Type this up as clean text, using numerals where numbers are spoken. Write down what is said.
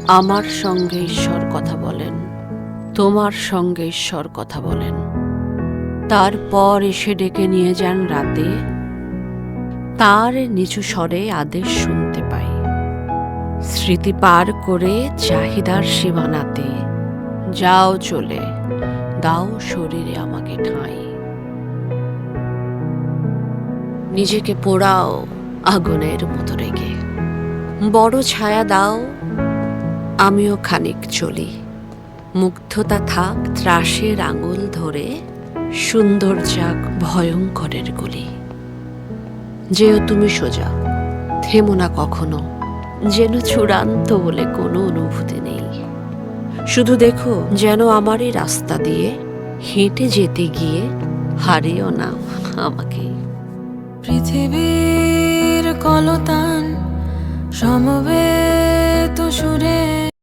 আমার সঙ্গে ঈশ্বর কথা বলেন, তোমার সঙ্গে ঈশ্বর কথা বলেন। তারপর এসে ডেকে নিয়ে যান রাতে, তার নিচু স্বরে আদেশ শুনতে পাই। স্মৃতি পার করে চাহিদার সীমানাতে, যাও চলে, দাও শরীরে আমাকে ঠাঁই। নিজেকে পোড়াও আগুনের মতো রেগে, বড় ছায়া দাও, আমিও খানিক চলি। মুগ্ধতা থাক ত্রাসের আঙুল ধরে, সুন্দর যাক ভয়ঙ্করের গুলি। যেও তুমি সোজা, থেমো না কখনো, যেন চূড়ান্ত বলে কোনো অনুভূতি নেই। শুধু দেখো যেন আমারই রাস্তা দিয়ে হেঁটে যেতে গিয়ে হারিও না আমাকে। পৃথিবীর কলতান সমবেত